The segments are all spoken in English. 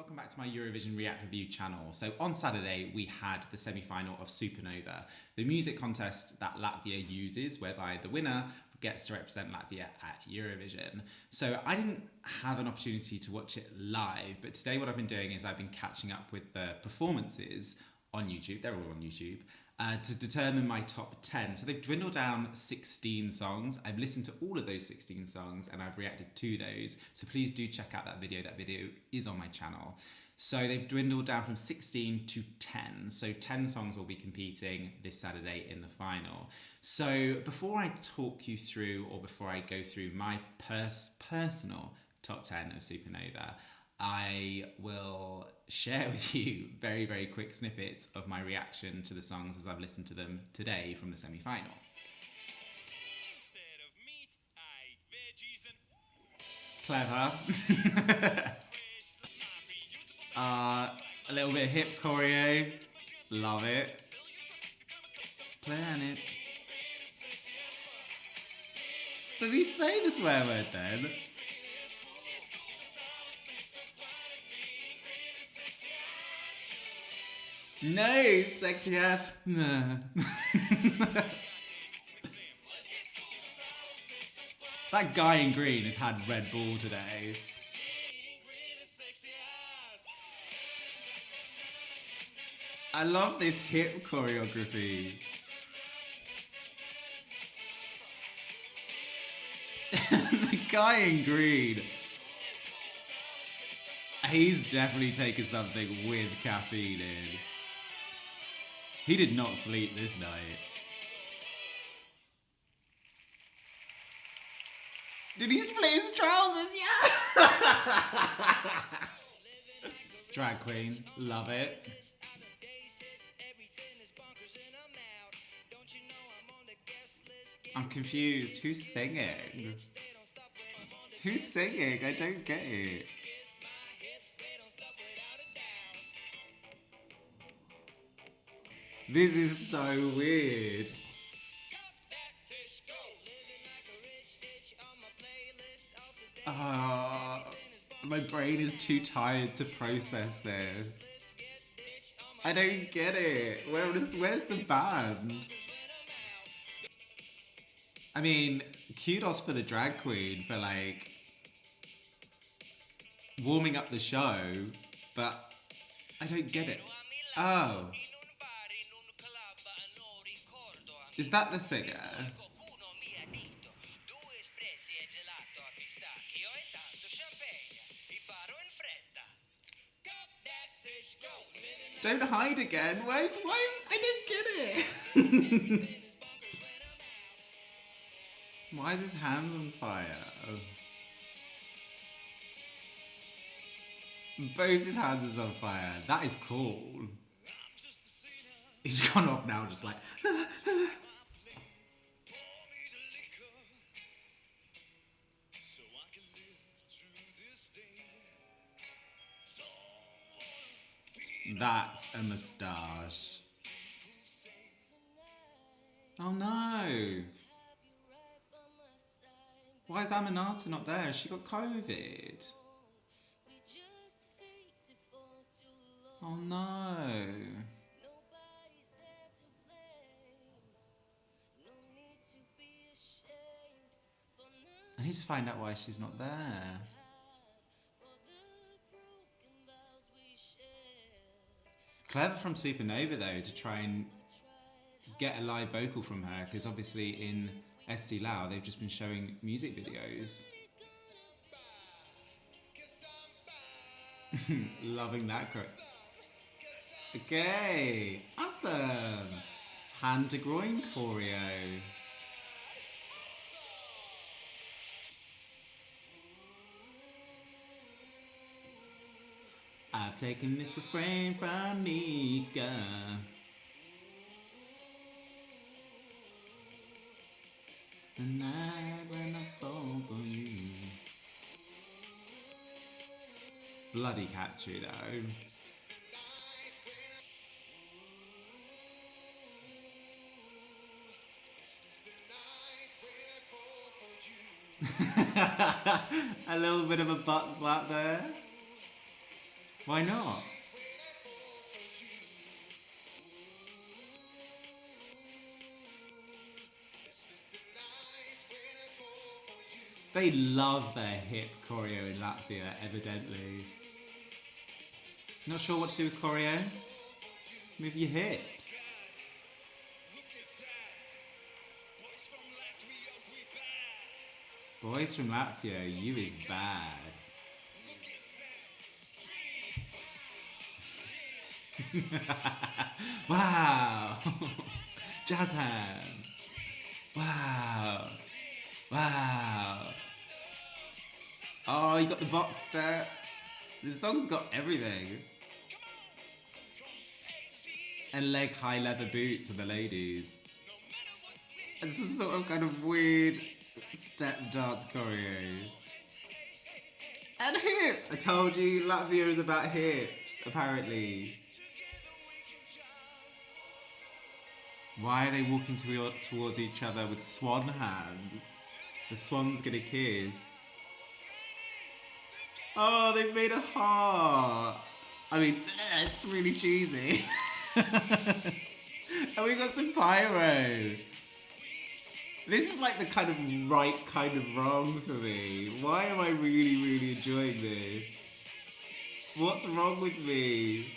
welcome back to my Eurovision React Review channel. So on Saturday we had the semi-final of Supernova, the music contest that Latvia uses whereby the winner gets to represent Latvia at Eurovision. So I didn't have an opportunity to watch it live, but today what I've been doing is I've been catching up with the performances on YouTube, they're all on YouTube, to determine my top 10. So they've dwindled down 16 songs. I've listened to all of those 16 songs and I've reacted to those. So please do check out that video. That video is on my channel. So they've dwindled down from 16 to 10. So 10 songs will be competing this Saturday in the final. So before I talk you through, or before I go through my personal top 10 of Supernova, I will share with you very, very quick snippets of my reaction to the songs as I've listened to them today from the semi-final. Clever. A little bit of hip choreo. Love it. Planet. Does he say the swear word then? No, sexy ass. No. That guy in green has had Red Bull today. I love this hip choreography. The guy in green. He's definitely taken something with caffeine in. He did not sleep this night. Did he split his trousers? Yeah! Drag queen, love it. I'm confused. Who's singing? Who's singing? I don't get it. This is so weird. My brain is too tired to process this. I don't get it. Where's the band? I mean, kudos for the drag queen for like warming up the show, but I don't get it. Oh. Is that the singer? Don't hide again. Why? I don't get it. Why is his hands on fire? Both his hands is on fire. That is cool. He's gone off now, just like. That's a moustache. Oh no. Why is Aminata not there? Has she got COVID? Oh no. I need to find out why she's not there. Clever from Supernova though to try and get a live vocal from her, because obviously in ST Lau they've just been showing music videos. Loving that. Okay, awesome. Hand to groin choreo. I've taken this refrain from Mika. The night when I fall for you. Bloody catchy though. A little bit of a butt slap there. Why not? They love their hip choreo in Latvia, evidently. Not sure what to do with choreo? Move your hips. Boys from Latvia, you is bad. Wow! Jazz hands! Wow! Wow! Oh, you got the box step. This song's got everything. And leg high leather boots for the ladies. And some sort of kind of weird step dance choreo. And hips! I told you, Latvia is about hips, apparently. Why are they walking towards each other with swan hands? The swan's gonna kiss. Oh, they've made a heart. I mean, it's really cheesy. And we got some pyro. This is like the kind of right kind of wrong for me. Why am I really, really enjoying this? What's wrong with me?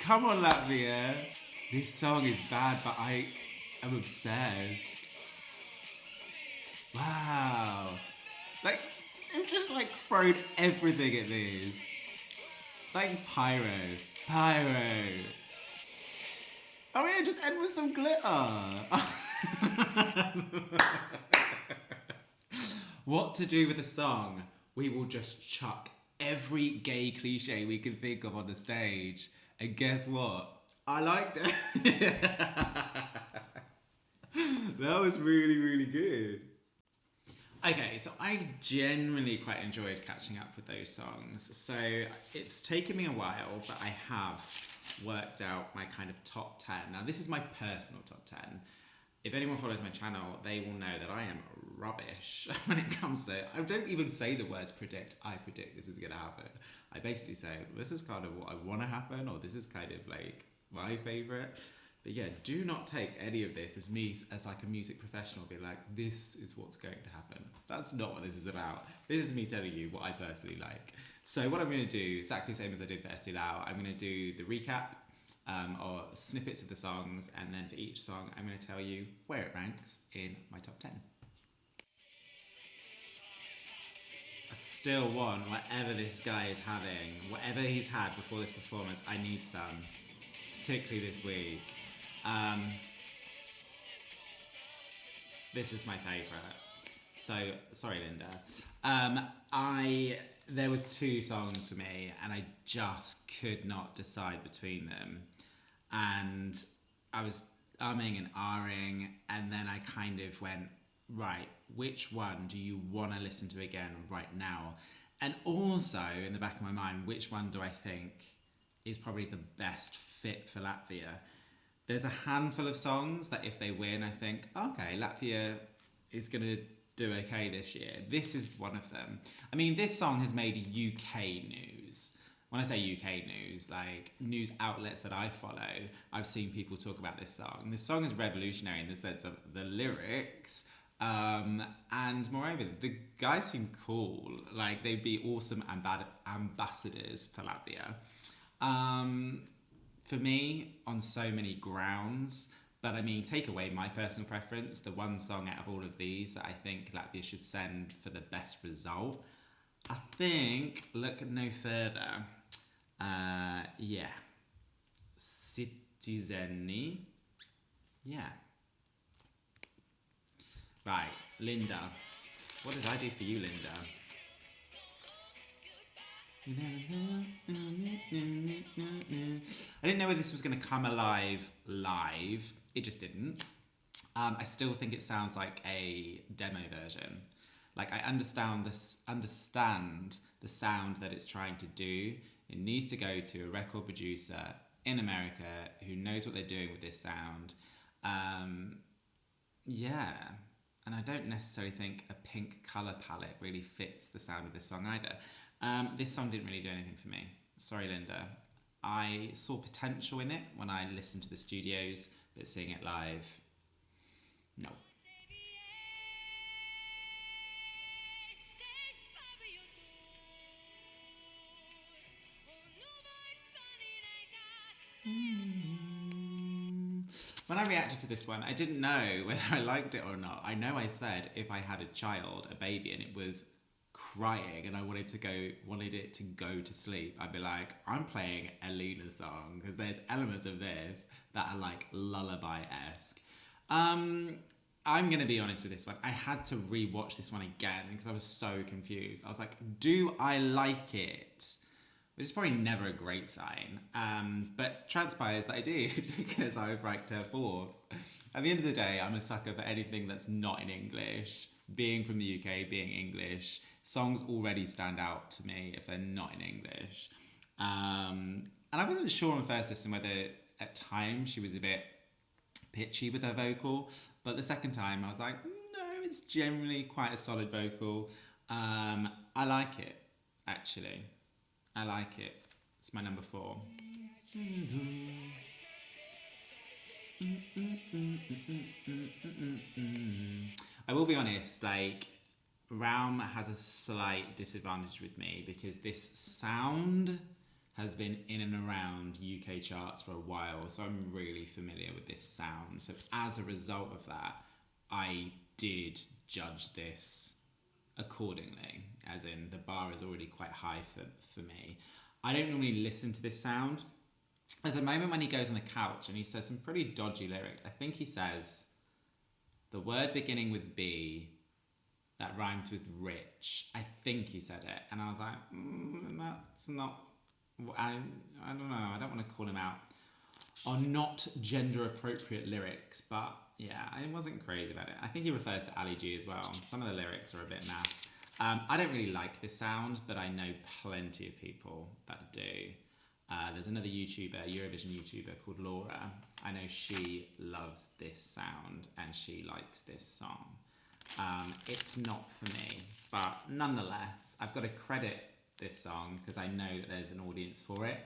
Come on, Latvia. This song is bad, but I am obsessed. Wow. Like, I've just like thrown everything at this. Like pyro. Oh yeah, just end with some glitter. What to do with a song? We will just chuck every gay cliche we can think of on the stage. And guess what? I liked it. That was really, really good. Okay, so I genuinely quite enjoyed catching up with those songs. So it's taken me a while, but I have worked out my kind of top 10. Now this is my personal top 10. If anyone follows my channel, they will know that I am rubbish when it comes to, I don't even say the words predict, I predict this is gonna happen. I basically say, this is kind of what I wanna happen, or this is kind of like my favorite. But yeah, do not take any of this as me, as like a music professional, be like, this is what's going to happen. That's not what this is about. This is me telling you what I personally like. So what I'm going to do, exactly the same as I did for Esti Lau, I'm going to do the recap or snippets of the songs, and then for each song, I'm going to tell you where it ranks in my top 10. I still want whatever this guy is having, whatever he's had before this performance, I need some, particularly this week. This is my favourite. So, sorry Linda. There was two songs for me and I just could not decide between them. And I was umming and ahhing, and then I kind of went, right, which one do you want to listen to again right now? And also, in the back of my mind, which one do I think is probably the best fit for Latvia? There's a handful of songs that if they win, I think, okay, Latvia is going to do okay this year. This is one of them. I mean, this song has made UK news. When I say UK news, like news outlets that I follow, I've seen people talk about this song. This song is revolutionary in the sense of the lyrics. And moreover, the guys seem cool. Like, they'd be awesome ambassadors for Latvia. For me, on so many grounds, but I mean, take away my personal preference, the one song out of all of these that I think Latvia should send for the best result, I think, look no further. Yeah. Zēni. Yeah. Right, Linda. What did I do for you, Linda? I didn't know whether this was going to come alive live. It just didn't. I still think it sounds like a demo version. Like, I understand the sound that it's trying to do. It needs to go to a record producer in America who knows what they're doing with this sound. Yeah. And I don't necessarily think a pink colour palette really fits the sound of this song either. This song didn't really do anything for me. Sorry, Linda. I saw potential in it when I listened to the studios, but seeing it live, no. When I reacted to this one, I didn't know whether I liked it or not. I know I said if I had a child, a baby, and it was crying and I wanted it to go to sleep, I'd be like, I'm playing Elīna's song, because there's elements of this that are like lullaby-esque. I'm gonna be honest with this one. I had to re-watch this one again because I was so confused. I was like, do I like it? Which is probably never a great sign, but transpires that I do because I've ranked her 4th. At the end of the day, I'm a sucker for anything that's not in English. Being from the UK, being English, songs already stand out to me if they're not in English. And I wasn't sure on first listen whether at times she was a bit pitchy with her vocal, but the second time I was like, no, it's generally quite a solid vocal. I like it, actually. I like it. It's my number 4. I will be honest, like, RAUM has a slight disadvantage with me because this sound has been in and around UK charts for a while, so I'm really familiar with this sound. So as a result of that, I did judge this accordingly, as in the bar is already quite high for me. I don't normally listen to this sound. There's a moment when he goes on the couch and he says some pretty dodgy lyrics. I think he says the word beginning with B that rhymes with rich. I think he said it, and I was like, that's not, I don't know, I don't want to call him out on not gender appropriate lyrics, but yeah, I wasn't crazy about it. I think he refers to Ali G as well. Some of the lyrics are a bit naff. I don't really like this sound, but I know plenty of people that do. There's another YouTuber, Eurovision YouTuber called Laura. I know she loves this sound and she likes this song. It's not for me, but nonetheless, I've got to credit this song because I know that there's an audience for it,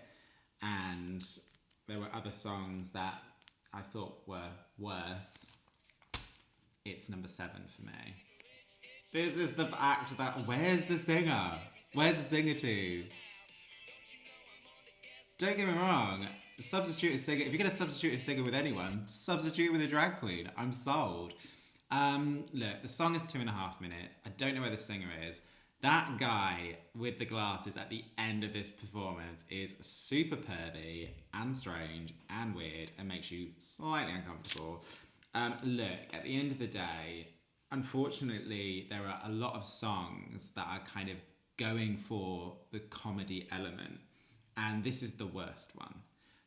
and there were other songs that I thought were worse. It's number 7 for me. This is the act that, where's the singer? Where's the singer to? Don't get me wrong, substitute a singer. If you're going to substitute a singer with anyone, substitute with a drag queen. I'm sold. Look, the song is 2.5 minutes. I don't know where the singer is. That guy with the glasses at the end of this performance is super pervy and strange and weird and makes you slightly uncomfortable. Look, at the end of the day, unfortunately, there are a lot of songs that are kind of going for the comedy element, and this is the worst one.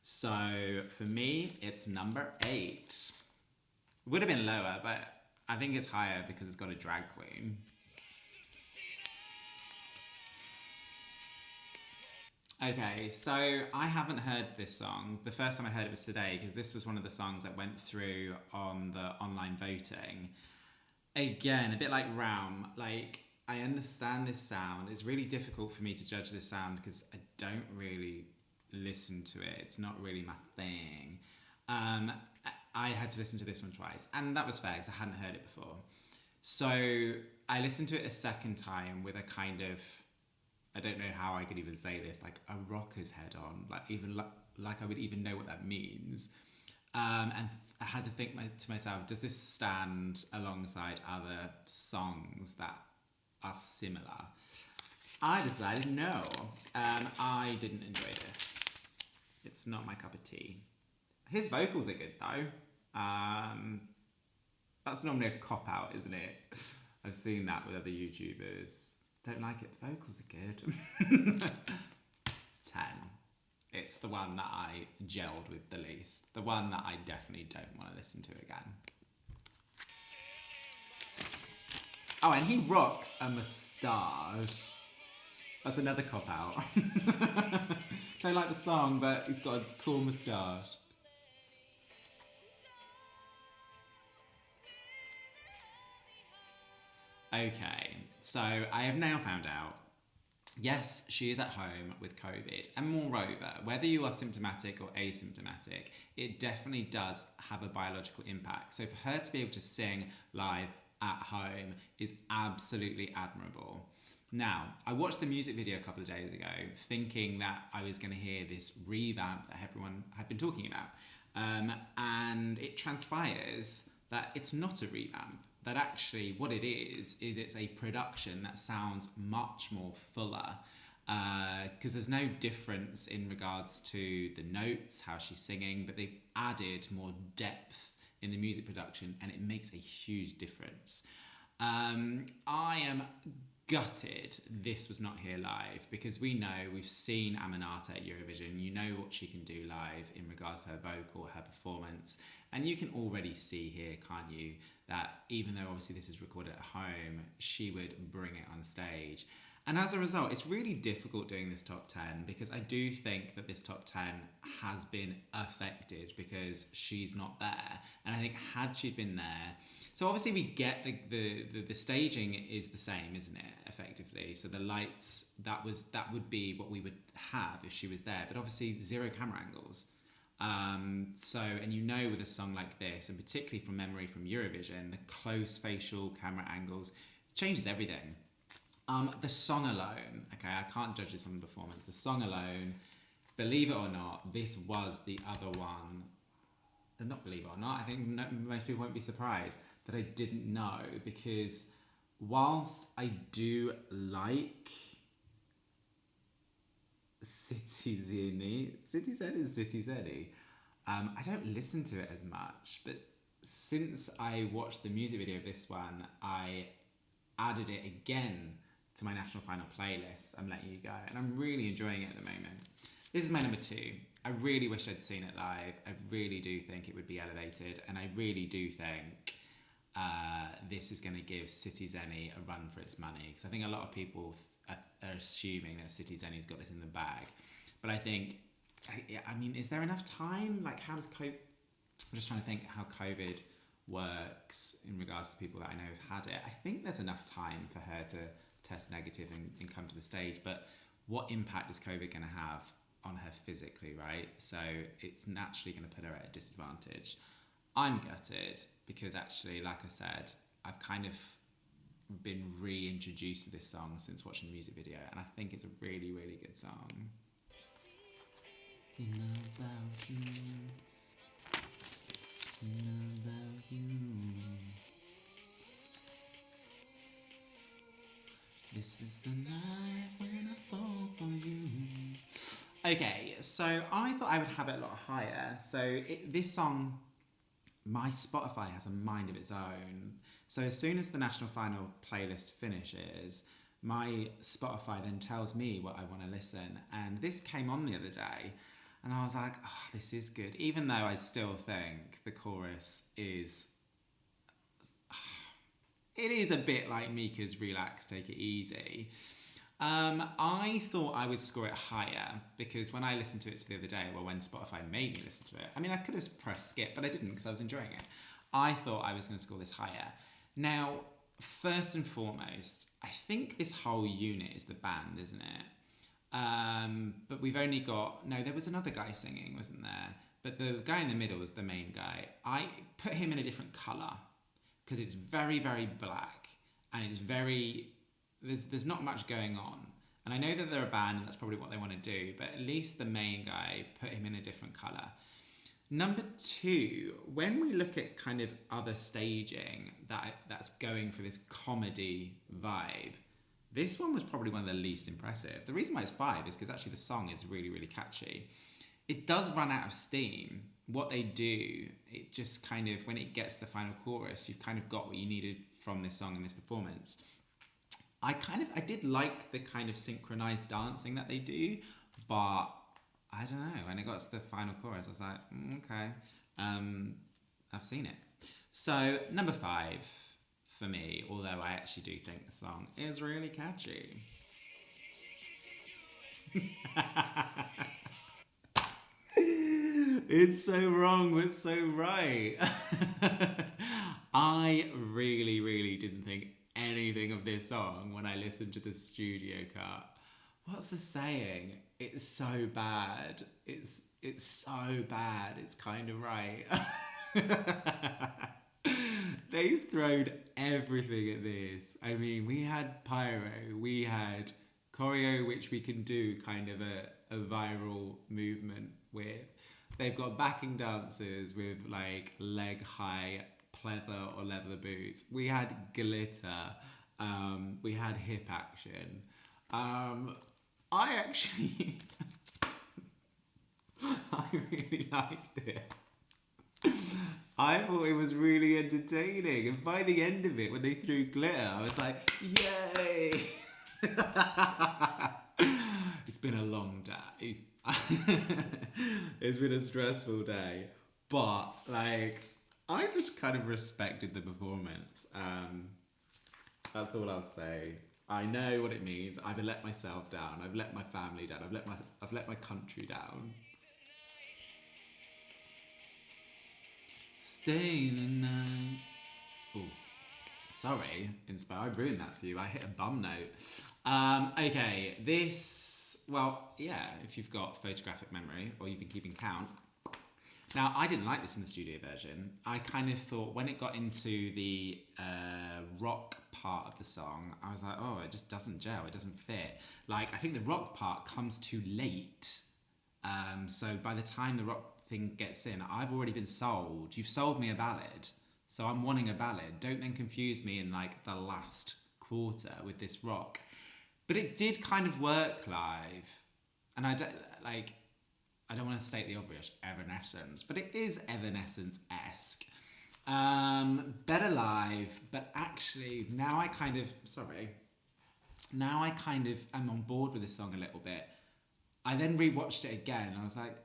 So for me, it's number 8. Would have been lower, but I think it's higher because it's got a drag queen. Okay, so I haven't heard this song. The first time I heard it was today because this was one of the songs that went through on the online voting. Again, a bit like RAUM, like, I understand this sound. It's really difficult for me to judge this sound because I don't really listen to it. It's not really my thing. I had to listen to this one twice, and that was fair because I hadn't heard it before. So I listened to it a second time with a kind of, I don't know how I could even say this, like a rocker's head on, like I would even know what that means. And I had to think to myself, does this stand alongside other songs that are similar? I decided no. I didn't enjoy this. It's not my cup of tea. His vocals are good though. That's normally a cop-out, isn't it? I've seen that with other YouTubers. Don't like it, the vocals are good. 10. It's the one that I gelled with the least. The one that I definitely don't want to listen to again. Oh, and he rocks a moustache. That's another cop-out. Don't like the song, but he's got a cool moustache. Okay, so I have now found out Yes, she is at home with COVID. And moreover, whether you are symptomatic or asymptomatic, it definitely does have a biological impact. So for her to be able to sing live at home is absolutely admirable. Now, I watched the music video a couple of days ago thinking that I was going to hear this revamp that everyone had been talking about. And it transpires that it's not a revamp. That actually what it is it's a production that sounds much more fuller, because there's no difference in regards to the notes, how she's singing, but they've added more depth in the music production and it makes a huge difference. I am gutted this was not here live, because we've seen Aminata at Eurovision. You know what she can do live in regards to her vocal, her performance, and you can already see here, can't you, that even though obviously this is recorded at home, she would bring it on stage. And as a result, it's really difficult doing this top 10, because I do think that this top 10 has been affected because she's not there. And I think had she been there, so obviously we get the staging is the same, isn't it, effectively? So the lights, that would be what we would have if she was there, but obviously 0 camera angles. And you know, with a song like this, and particularly from memory from Eurovision, the close facial camera angles changes everything. The song alone, okay, I can't judge this on the performance. The song alone, believe it or not, this was the other one. Not believe it or not, I think most people won't be surprised that I didn't know, because whilst I do like Zēni, I don't listen to it as much, but since I watched the music video of this one, I added it again to my national final playlist. I'm letting you go, and I'm really enjoying it at the moment. This is my number 2. I really wish I'd seen it live. I really do think it would be elevated, and I really do think this is going to give Citi Zēni a run for its money, because I think a lot of people are assuming that Citi Zēni's got this in the bag. But I think, I mean, is there enough time? Like, how does I'm just trying to think how COVID works in regards to people that I know have had it. I think there's enough time for her to test negative and come to the stage, but what impact is COVID going to have on her physically, right? So it's naturally going to put her at a disadvantage. I'm gutted because actually, like I said, I've kind of been reintroduced to this song since watching the music video, and I think it's a really, really good song. About you, about you. This is the night when I fall for you. Okay, so I thought I would have it a lot higher. So this song, my Spotify has a mind of its own. So as soon as the national final playlist finishes, my Spotify then tells me what I want to listen. And this came on the other day, and I was like, oh, this is good. Even though I still think the chorus is... It is a bit like Mika's Relax, Take It Easy. I thought I would score it higher, because when I listened to it the other day, well, when Spotify made me listen to it, I mean, I could have pressed skip, but I didn't because I was enjoying it. I thought I was going to score this higher. Now, first and foremost, I think this whole unit is the band, isn't it? But we've only got... No, there was another guy singing, wasn't there? But the guy in the middle was the main guy. I put him in a different colour, because it's very, very black, and it's very... There's not much going on. And I know that they're a band, and that's probably what they want to do, but at least the main guy, put him in a different colour. Number 2, when we look at kind of other staging that's going for this comedy vibe, this one was probably one of the least impressive. The reason why it's 5 is because actually the song is really, really catchy. It does run out of steam. What they do, it just kind of, when it gets to the final chorus, you've kind of got what you needed from this song and this performance. I did like the kind of synchronized dancing that they do, but I don't know, when it got to the final chorus, I was like, okay, I've seen it. So number 5 for me, although I actually do think the song is really catchy. It's so wrong, but so right. I really, really didn't think anything of this song when I listened to the studio cut. what's the saying? It's so bad. It's so bad. It's kind of right. They've thrown everything at this. I mean, we had pyro, we had choreo, which we can do kind of a viral movement with. They've got backing dancers with like leg high pleather or leather boots. We had glitter. We had hip action. I actually, I really liked it. I thought it was really entertaining, and by the end of it, when they threw glitter, I was like, yay! It's been a long day. It's been a stressful day, but like, I just kind of respected the performance. That's all I'll say. I know what it means. I've let myself down. I've let my family down. I've let my country down. Stay the night. Oh, sorry, Inspo. I ruined that for you. I hit a bum note. Okay, this. Well, yeah. If you've got photographic memory or you've been keeping count. Now, I didn't like this in the studio version. I kind of thought when it got into the rock part of the song, I was like, oh, it just doesn't gel, it doesn't fit. Like, I think the rock part comes too late. So by the time the rock thing gets in, I've already been sold. You've sold me a ballad, so I'm wanting a ballad. Don't then confuse me in like the last quarter with this rock. But it did kind of work live. And I don't want to state the obvious, Evanescence, but it is Evanescence-esque. Better live, but actually now I kind of am on board with this song a little bit. I then rewatched it again and I was like,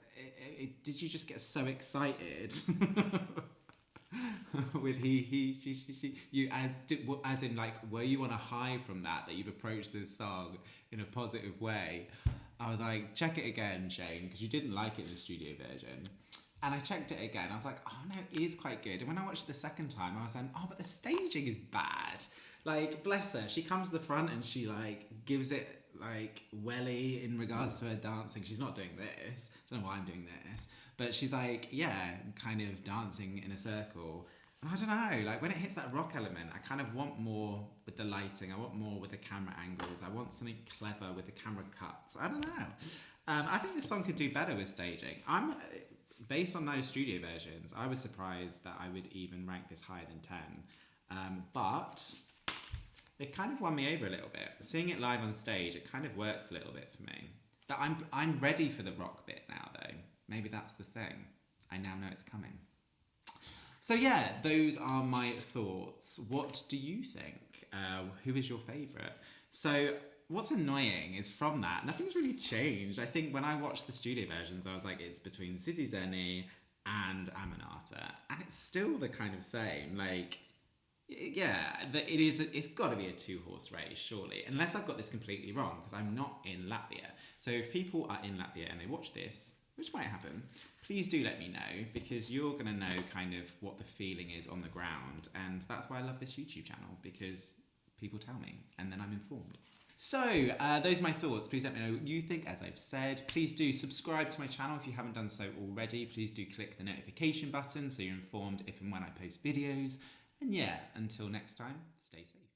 did you just get so excited? With he, she, you, as in like, were you on a high from that you've approached this song in a positive way? I was like, check it again, Shane, because you didn't like it in the studio version. And I checked it again. I was like, oh no, it is quite good. And when I watched it the second time, I was like, oh, but the staging is bad. Like, bless her. She comes to the front and she like gives it like welly in regards to her dancing. She's not doing this. I don't know why I'm doing this. But she's like, yeah, kind of dancing in a circle. And I don't know, like when it hits that rock element, I kind of want more with the lighting. I want more with the camera angles. I want something clever with the camera cuts. I don't know. I think this song could do better with staging. Based on those studio versions, I was surprised that I would even rank this higher than 10. But it kind of won me over a little bit. Seeing it live on stage, it kind of works a little bit for me. But I'm ready for the rock bit now, though. Maybe that's the thing. I now know it's coming. So yeah, those are my thoughts. What do you think? Who is your favourite? So what's annoying is from that, nothing's really changed. I think when I watched the studio versions, I was like, it's between Citi, Zēni and Aminata. And it's still the kind of same. Like, yeah, it's got to be a 2-horse race, surely. Unless I've got this completely wrong, because I'm not in Latvia. So if people are in Latvia and they watch this, which might happen, please do let me know, because you're going to know kind of what the feeling is on the ground. And that's why I love this YouTube channel, because people tell me and then I'm informed. So those are my thoughts. Please let me know what you think, as I've said. Please do subscribe to my channel if you haven't done so already. Please do click the notification button so you're informed if and when I post videos. And yeah, until next time, stay safe.